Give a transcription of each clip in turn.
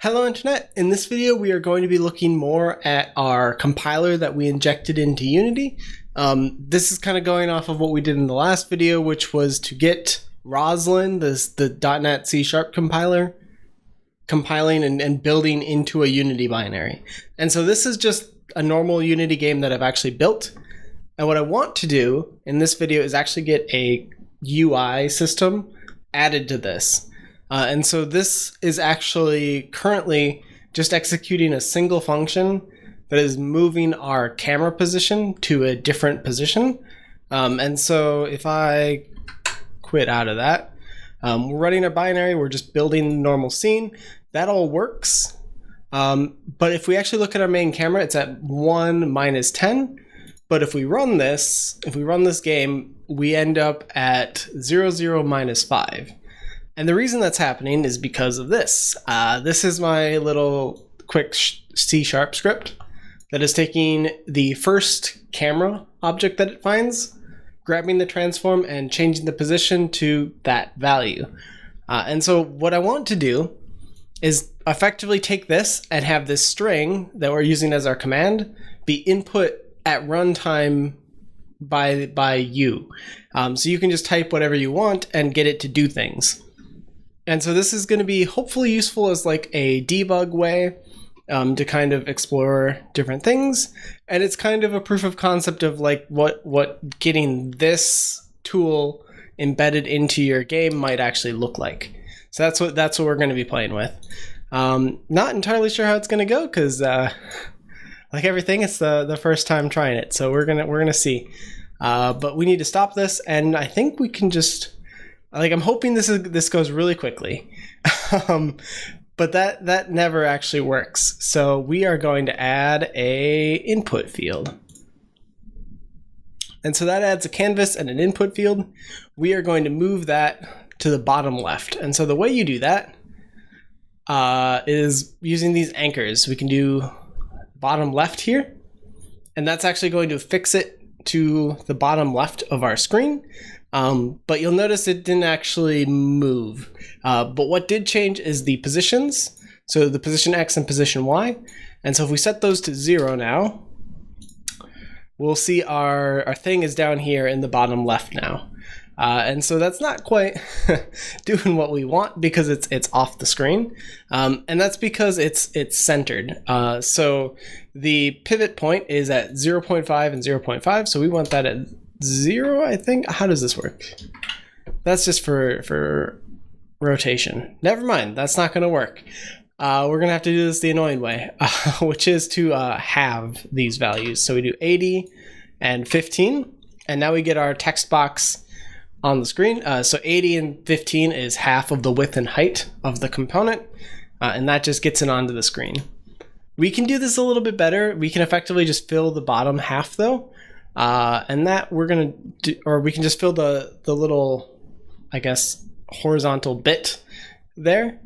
Hello Internet! In this video we are going to be looking more at our compiler that we injected into Unity. This is kind of going off of what we did in the last video, which was to get Roslyn, the .NET C# compiler, compiling and building into a Unity binary. And so this is just a normal Unity game that I've actually built. And what I want to do in this video is actually get a UI system added to this. And so this is actually currently just executing a single function that is moving our camera position to a different position. And so if I quit out of that, we're running our binary, we're just building the normal scene. That all works. But if we actually look at our main camera, it's at 1 minus 10. But if we run this game, we end up at 0, 0, minus 5. And the reason that's happening is because of this. This is my little quick C# script that is taking the first camera object that it finds, grabbing the transform and changing the position to that value. And so what I want to do is effectively take this and have this string that we're using as our command be input at runtime by you. So you can just type whatever you want and get it to do things. And so this is going to be hopefully useful as like a debug way to kind of explore different things. And it's kind of a proof of concept of like what getting this tool embedded into your game might actually look like. So that's what we're going to be playing with. Not entirely sure how it's going to go because like everything, it's the first time trying it. So we're gonna see. But we need to stop this, and I think we can just. Like, I'm hoping this goes really quickly, but that never actually works. So we are going to add a input field. And so that adds a canvas and an input field. We are going to move that to the bottom left. And so the way you do that is using these anchors. We can do bottom left here, and that's actually going to fix it to the bottom left of our screen. But you'll notice it didn't actually move. But what did change is the positions. So the position X and position Y. And so if we set those to 0 now, we'll see our thing is down here in the bottom left now. And so that's not quite doing what we want because it's off the screen. And that's because it's centered. So the pivot point is at 0.5 and 0.5. So we want that at 0, I think. How does this work? That's just for rotation. Never mind, that's not going to work. We're going to have to do this the annoying way, which is to halve these values. So we do 80 and 15, and now we get our text box on the screen. So 80 and 15 is half of the width and height of the component, and that just gets it onto the screen. We can do this a little bit better. We can effectively just fill the bottom half though. And that we're going to do, or we can just fill the little, I guess, horizontal bit there.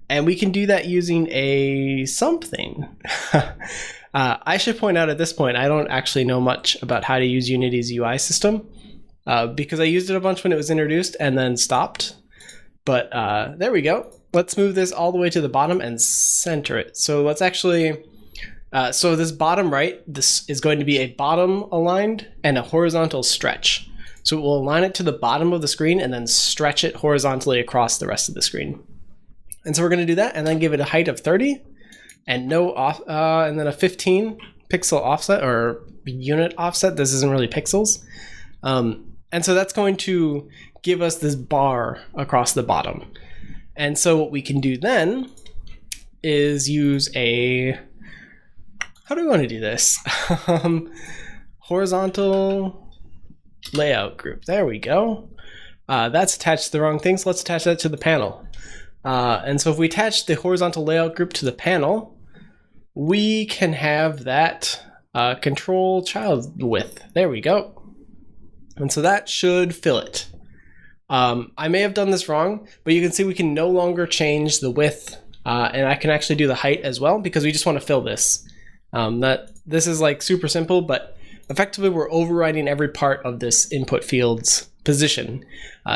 And we can do that using a something. I should point out at this point, I don't actually know much about how to use Unity's UI system because I used it a bunch when it was introduced and then stopped. But there we go. Let's move this all the way to the bottom and center it. So let's actually... so this bottom right, this is going to be a bottom aligned and a horizontal stretch. So we'll align it to the bottom of the screen and then stretch it horizontally across the rest of the screen. And so we're going to do that and then give it a height of 30 and and then a 15 pixel offset or unit offset. This isn't really pixels. And so that's going to give us this bar across the bottom. And so what we can do then is use a... How do we want to do this? Horizontal layout group. There we go. That's attached to the wrong thing, so let's attach that to the panel. And so if we attach the horizontal layout group to the panel, we can have that control child width. There we go. And so that should fill it. I may have done this wrong, but you can see we can no longer change the width, and I can actually do the height as well because we just want to fill this. This is like super simple, but effectively we're overriding every part of this input field's position.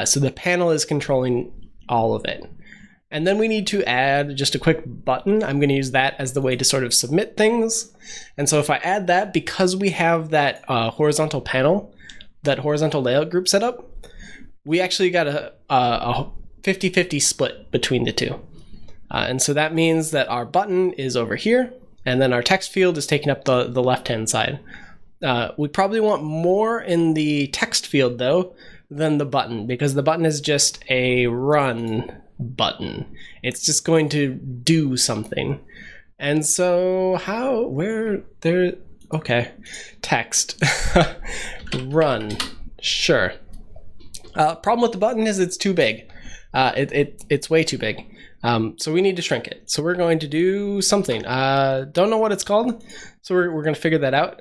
So the panel is controlling all of it. And then we need to add just a quick button. I'm going to use that as the way to sort of submit things. And so if I add that, because we have that horizontal panel, that horizontal layout group set up, we actually got a 50-50 split between the two. And so that means that our button is over here, and then our text field is taking up the left-hand side. We probably want more in the text field, though, than the button, because the button is just a run button. It's just going to do something. And so okay, text, run, sure. Problem with the button is it's too big. It's way too big. So we need to shrink it. So we're going to do something. Don't know what it's called, so we're going to figure that out.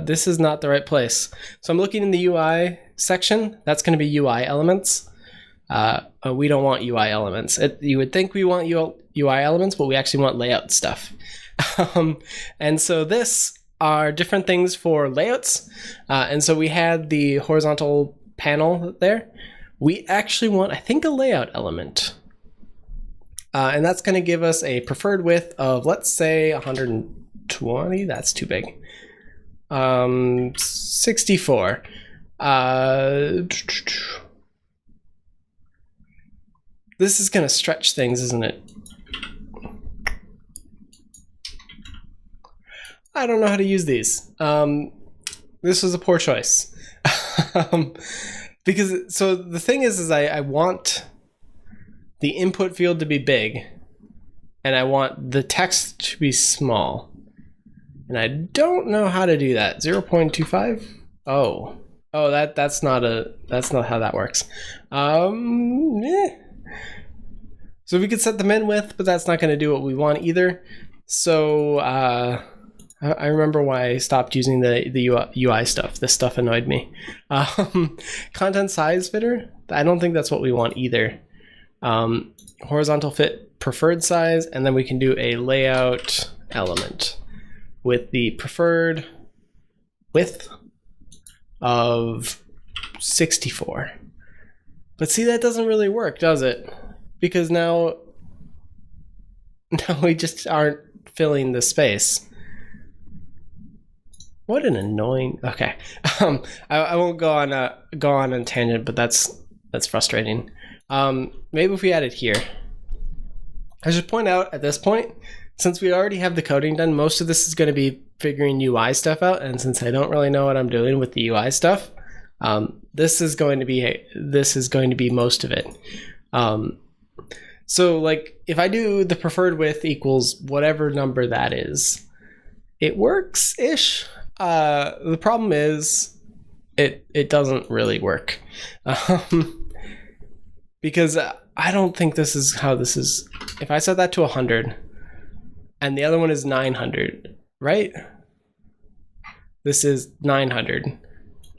This is not the right place. So I'm looking in the UI section. That's going to be UI elements. We don't want UI elements. You would think we want UI elements, but we actually want layout stuff. And so this are different things for layouts. And so we had the horizontal panel there. We actually want, I think, a layout element. And that's going to give us a preferred width of, let's say, 120. That's too big. 64. This is going to stretch things, isn't it? I don't know how to use these. This was a poor choice. Because, so the thing is I want the input field to be big, and I want the text to be small. And I don't know how to do that. 0.25? Oh, that's not how that works. So we could set the min width, but that's not going to do what we want either. So I remember why I stopped using the UI stuff. This stuff annoyed me. Content size fitter, I don't think that's what we want either. Horizontal fit preferred size, and then we can do a layout element with the preferred width of 64. But see, that doesn't really work, does it? Because now we just aren't filling the space. What an annoying. Okay, I won't go on a tangent, but that's frustrating. Maybe if we add it here. I should point out at this point, since we already have the coding done, most of this is going to be figuring UI stuff out, and since I don't really know what I'm doing with the UI stuff, this is going to be most of it. So like if I do the preferred width equals whatever number that is, it works-ish. The problem is it doesn't really work. Because I don't think this is how this is. If I set that to 100 and the other one is 900, right? This is 900.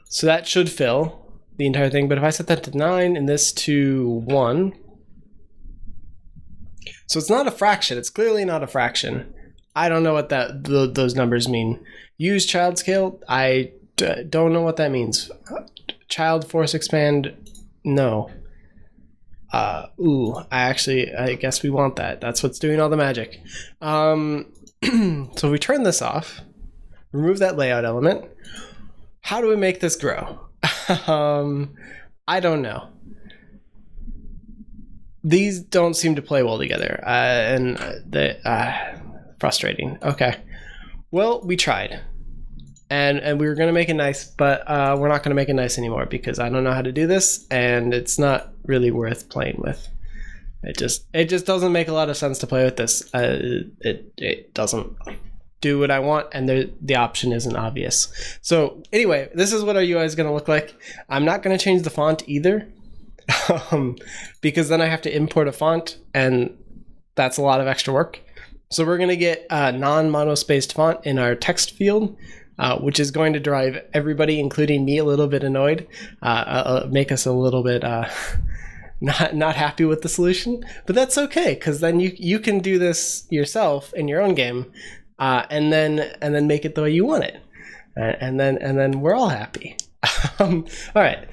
So that should fill the entire thing. But if I set that to 9 and this to 1, so it's not a fraction. It's clearly not a fraction. I don't know what those numbers mean. Use child scale. I don't know what that means. Child force expand. No. I guess we want that. That's what's doing all the magic. So we turn this off, remove that layout element. How do we make this grow? I don't know. These don't seem to play well together, and frustrating. Okay, well, we tried, and we were gonna make it nice, but we're not gonna make it nice anymore because I don't know how to do this, and it's not really worth playing with. It just doesn't make a lot of sense to play with this. It doesn't do what I want, and the option isn't obvious. So anyway, this is what our UI is gonna look like. I'm not gonna change the font either. Because then I have to import a font, and that's a lot of extra work. So we're going to get a non-monospaced font in our text field, which is going to drive everybody, including me, a little bit annoyed, make us a little bit not happy with the solution. But that's okay, because then you can do this yourself in your own game, and then make it the way you want it, and then we're all happy. All right,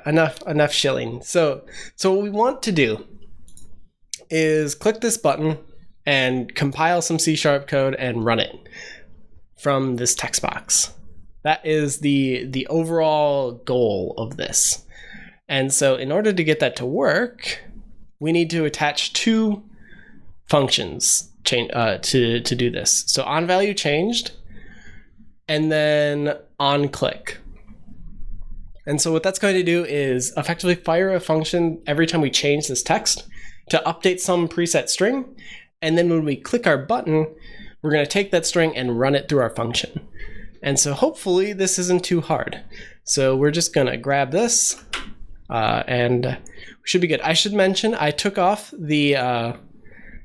enough shilling. So what we want to do is click this button and compile some C# code and run it from this text box. That is the overall goal of this. And so in order to get that to work, we need to attach two functions to do this. So onValueChanged and then onClick. And so what that's going to do is effectively fire a function every time we change this text to update some preset string. And then when we click our button, we're going to take that string and run it through our function. And so hopefully this isn't too hard. So we're just going to grab this and we should be good. I should mention I took off the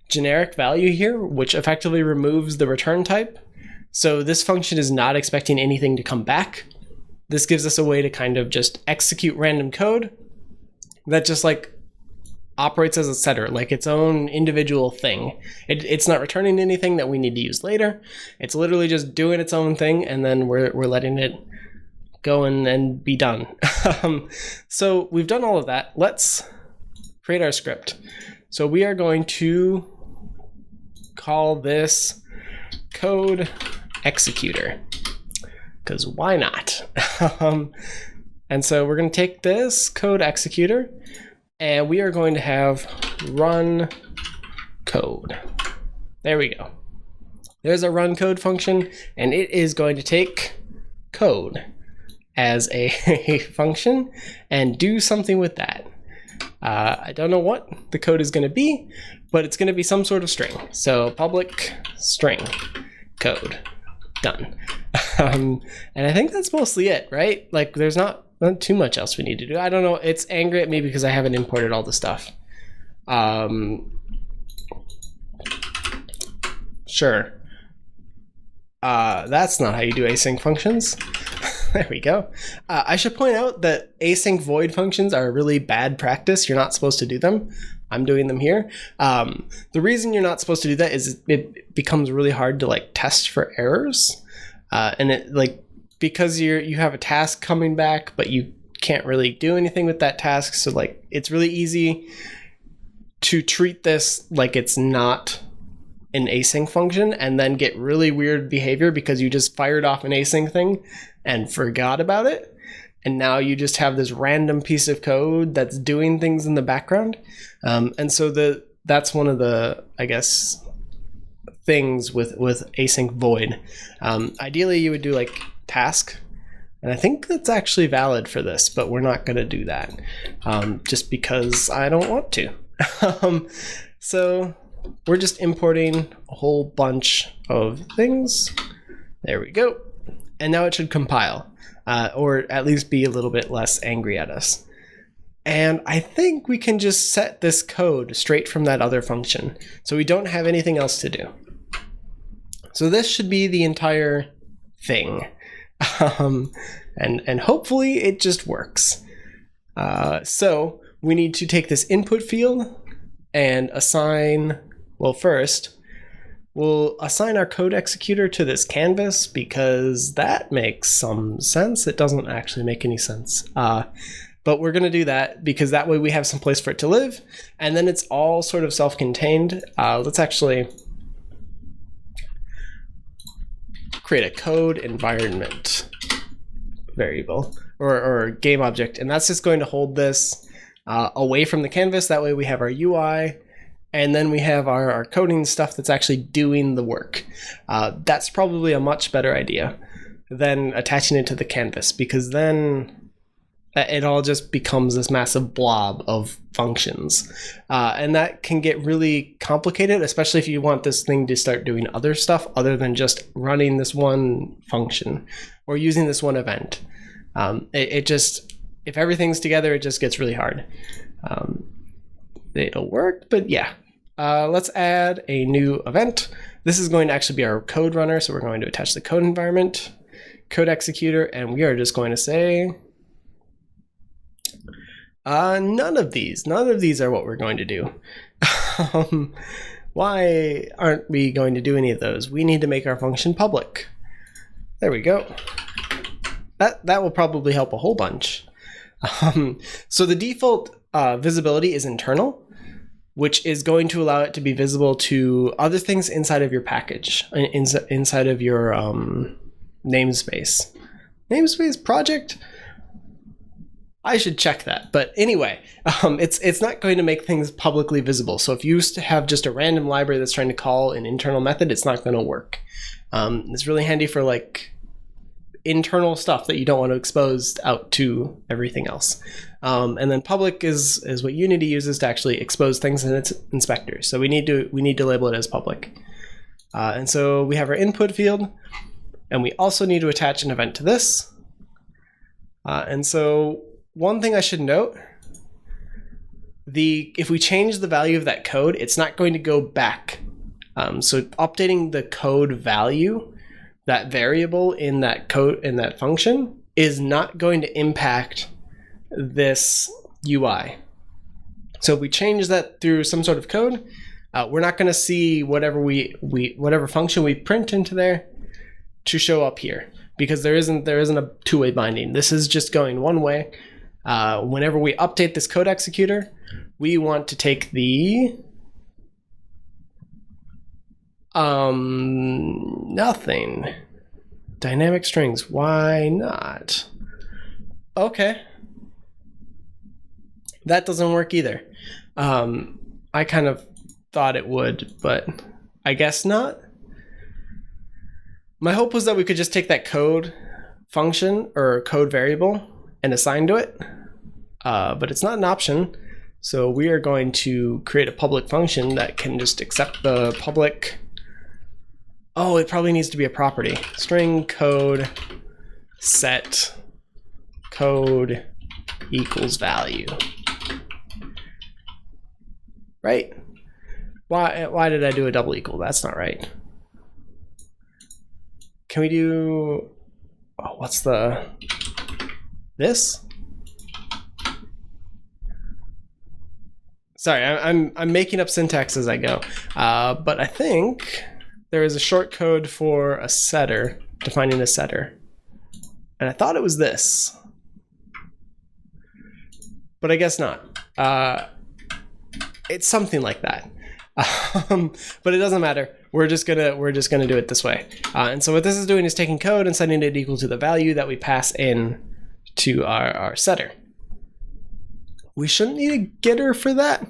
generic value here, which effectively removes the return type. So this function is not expecting anything to come back. This gives us a way to kind of just execute random code that just like operates as a setter, like its own individual thing. It's not returning anything that we need to use later. It's literally just doing its own thing, and then we're letting it go and be done. So we've done all of that. Let's create our script. So we are going to call this code executor, because why not? And so we're going to take this code executor and we are going to have run code. There we go. There's a run code function, and it is going to take code as a function and do something with that. I don't know what the code is going to be, but it's going to be some sort of string. So public string code. Done. And I think that's mostly it, right? Like there's not too much else we need to do. I don't know. It's angry at me because I haven't imported all the stuff. Sure. That's not how you do async functions. There we go. I should point out that async void functions are a really bad practice. You're not supposed to do them. I'm doing them here. The reason you're not supposed to do that is it becomes really hard to like test for errors. And it like, because you have a task coming back, but you can't really do anything with that task. So like, it's really easy to treat this like it's not an async function and then get really weird behavior because you just fired off an async thing and forgot about it. And now you just have this random piece of code that's doing things in the background. And so that's one of the, I guess, things with async void. Ideally, you would do like task. And I think that's actually valid for this, but we're not going to do that just because I don't want to. So we're just importing a whole bunch of things. There we go. And now it should compile, or at least be a little bit less angry at us. And I think we can just set this code straight from that other function. So we don't have anything else to do. So this should be the entire thing. And hopefully it just works. So we need to take this input field and assign, well, first, we'll assign our code executor to this canvas because that makes some sense. It doesn't actually make any sense. But we're going to do that because that way we have some place for it to live. And then it's all sort of self-contained. Let's actually create a code environment variable or game object. And that's just going to hold this away from the canvas. That way we have our UI. And then we have our coding stuff that's actually doing the work. That's probably a much better idea than attaching it to the canvas, because then it all just becomes this massive blob of functions. And that can get really complicated, especially if you want this thing to start doing other stuff other than just running this one function or using this one event. It just, if everything's together, it just gets really hard. It'll work, but yeah. Let's add a new event. This is going to actually be our code runner. So we're going to attach the code environment, code executor, and we are just going to say, none of these are what we're going to do. Why aren't we going to do any of those? We need to make our function public. There we go. that will probably help a whole bunch. So the default visibility is internal, which is going to allow it to be visible to other things inside of your package, inside of your namespace. Namespace project? I should check that. But anyway, it's not going to make things publicly visible. So if you used to have just a random library that's trying to call an internal method, it's not going to work. It's really handy for like internal stuff that you don't want to expose out to everything else. And then public is what Unity uses to actually expose things in its inspector. So we need to label it as public. And so we have our input field, and we also need to attach an event to this. And so one thing I should note, if we change the value of that code, it's not going to go back. So updating the code value, that variable in that code, in that function, is not going to impact this UI. So if we change that through some sort of code, we're not going to see whatever whatever function we print into there to show up here, because there isn't a two-way binding. This is just going one way. Whenever we update this code executor, we want to take the nothing. Dynamic strings, why not? Okay. That doesn't work either. I kind of thought it would, but I guess not. My hope was that we could just take that code function or code variable and assign to it, but it's not an option. So we are going to create a public function that can just accept the public. Oh, it probably needs to be a property. String code set code equals value. Right? Why did I do a double equal? That's not right. Can we do, oh, what's this? Sorry, I'm making up syntax as I go. But I think there is a short code for a setter, defining a setter. And I thought it was this, but I guess not. It's something like that. But it doesn't matter. We're just gonna do it this way. And so what this is doing is taking code and setting it equal to the value that we pass in to our setter. We shouldn't need a getter for that.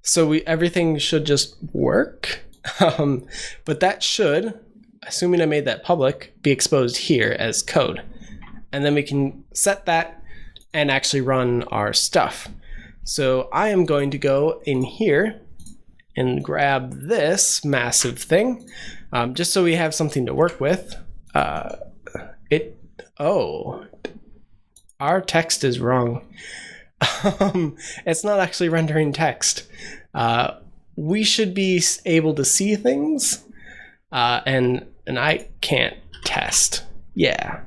So everything should just work. But that should, assuming I made that public, be exposed here as code. And then we can set that and actually run our stuff. So I am going to go in here and grab this massive thing, just so we have something to work with. Oh, our text is wrong. It's not actually rendering text. We should be able to see things, and I can't test. Yeah,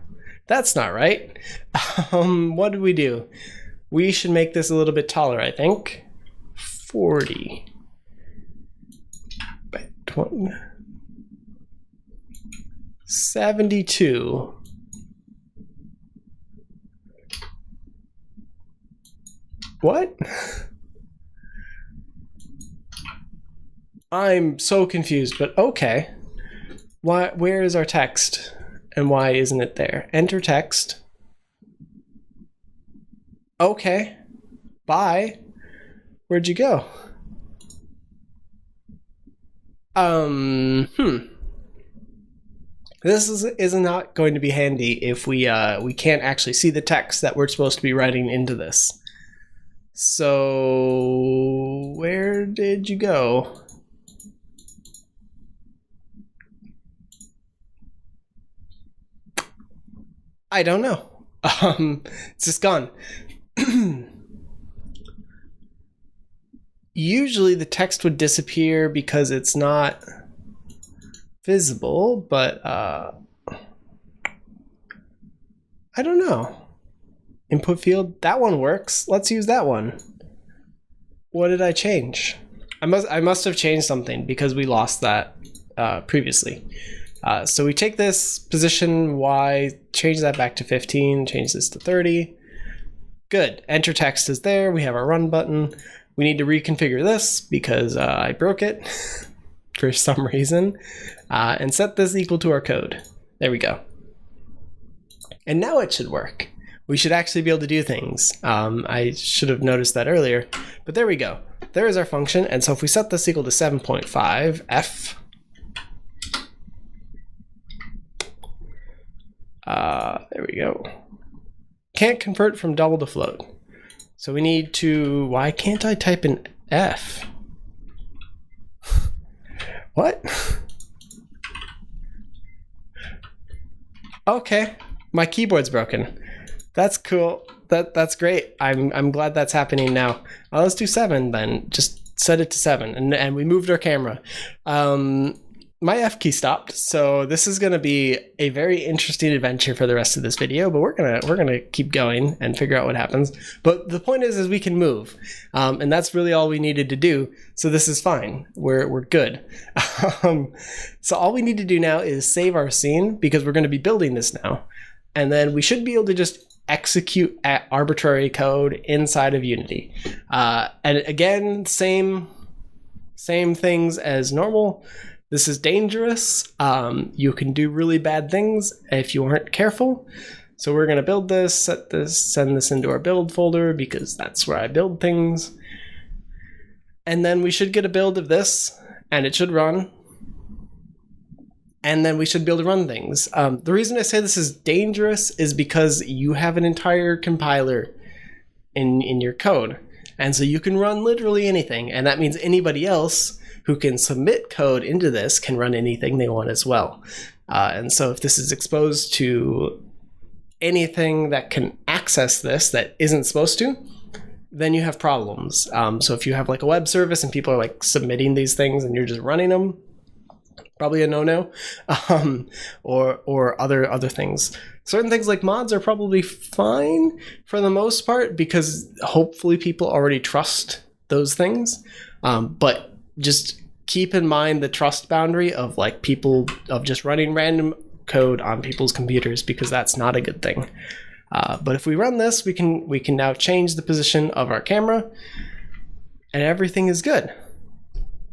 that's not right. What did we do? We should make this a little bit taller, I think. 40 by 20. 72. What? I'm so confused, but okay. Where is our text? And why isn't it there? Enter text. Okay. Bye. Where'd you go? This is not going to be handy if we can't actually see the text that we're supposed to be writing into this. So where did you go? I don't know. It's just gone. Usually the text would disappear because it's not visible, but I don't know. Input field, that one works. Let's use that one. What did I change? I must have changed something because we lost that previously. So we take this position Y, change that back to 15, change this to 30. Good. Enter text is there. We have our run button. We need to reconfigure this because I broke it for some reason, and set this equal to our code. There we go. And now it should work. We should actually be able to do things. I should have noticed that earlier, but there we go. There is our function. And so if we set this equal to 7.5 f, there we go. Can't convert from double to float. So we need to, why can't I type in F? What? Okay, my keyboard's broken. That's cool. That's great. I'm glad that's happening now. Let's do 7 then. Just set it to 7, and we moved our camera. My F key stopped, so this is going to be a very interesting adventure for the rest of this video, but we're gonna keep going and figure out what happens. But the point is we can move, and that's really all we needed to do. So this is fine. We're good. So all we need to do now is save our scene, because we're going to be building this now, and then we should be able to just execute at arbitrary code inside of Unity. And again, same things as normal. This is dangerous. You can do really bad things if you aren't careful. So we're going to build this, set this, send this into our build folder, because that's where I build things. And then we should get a build of this, and it should run. And then we should be able to run things. The reason I say this is dangerous is because you have an entire compiler in your code. And so you can run literally anything. And that means anybody else who can submit code into this can run anything they want as well. And so if this is exposed to anything that can access this that isn't supposed to, then you have problems. So if you have like a web service and people are like submitting these things and you're just running them, probably a no-no, or other things. Certain things like mods are probably fine for the most part, because hopefully people already trust those things. But just keep in mind the trust boundary of like people of just running random code on people's computers, because that's not a good thing. But if we run this, we can now change the position of our camera, and everything is good.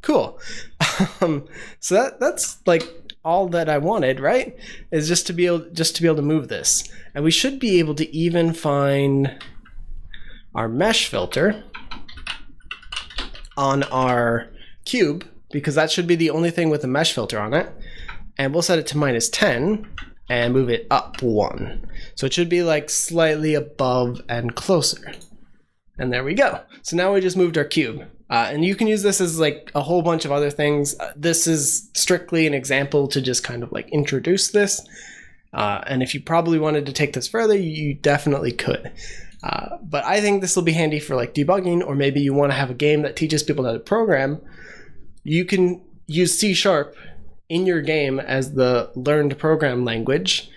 Cool. So that's like all that I wanted, right? Is just to be able to move this, and we should be able to even find our mesh filter on our cube, because that should be the only thing with a mesh filter on it. And we'll set it to -10 and move it up 1. So it should be like slightly above and closer. And there we go. So now we just moved our cube. And you can use this as like a whole bunch of other things. This is strictly an example to just kind of like introduce this. And if you probably wanted to take this further, you definitely could. But I think this will be handy for like debugging, or maybe you want to have a game that teaches people how to program. You can use C# in your game as the learned program language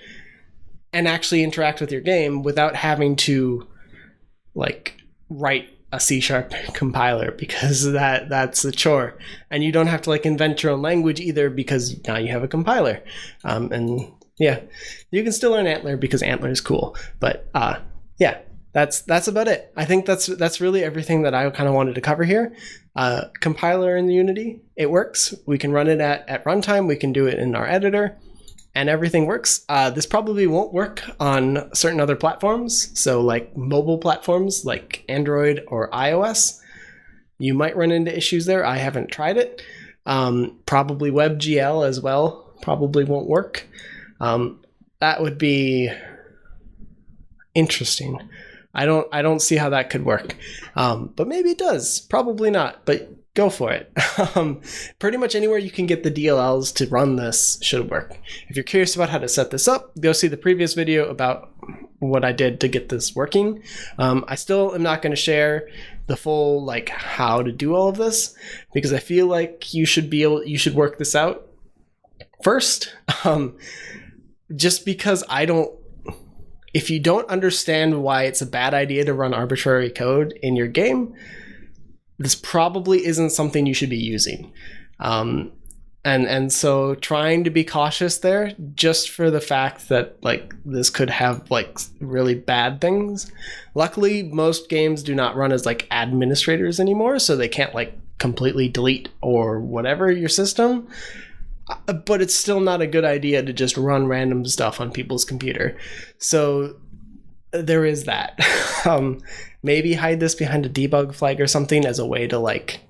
and actually interact with your game without having to like write a C# compiler, because that's a chore. And you don't have to like invent your own language either, because now you have a compiler. And yeah, you can still learn Antler because Antler is cool. But yeah, that's about it. I think that's really everything that I kind of wanted to cover here. Compiler in Unity, it works. We can run it at runtime. We can do it in our editor, and everything works. This probably won't work on certain other platforms. So like mobile platforms like Android or iOS, you might run into issues there. I haven't tried it. Probably WebGL as well probably won't work. That would be interesting. I don't see how that could work. But maybe it does. Probably not, but go for it. Pretty much anywhere you can get the DLLs to run this should work. If you're curious about how to set this up, go see the previous video about what I did to get this working. I still am not going to share the full like how to do all of this, because I feel like you should work this out first. Just because if you don't understand why it's a bad idea to run arbitrary code in your game, this probably isn't something you should be using. And And so trying to be cautious there, just for the fact that like this could have like really bad things. Luckily, most games do not run as like administrators anymore, so they can't like completely delete or whatever your system. But it's still not a good idea to just run random stuff on people's computer. So there is that. Maybe hide this behind a debug flag or something as a way to like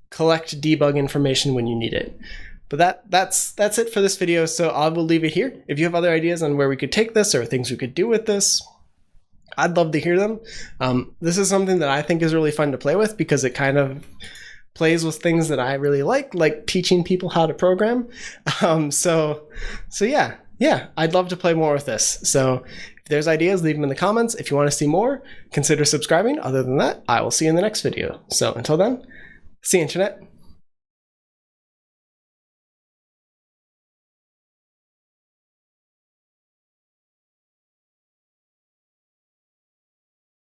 collect debug information when you need it. But that's it for this video, so I will leave it here. If you have other ideas on where we could take this or things we could do with this, I'd love to hear them. This is something that I think is really fun to play with because it kind of plays with things that I really like teaching people how to program. So yeah, I'd love to play more with this. So if there's ideas, leave them in the comments. If you want to see more, consider subscribing. Other than that, I will see you in the next video. So until then, see you, Internet.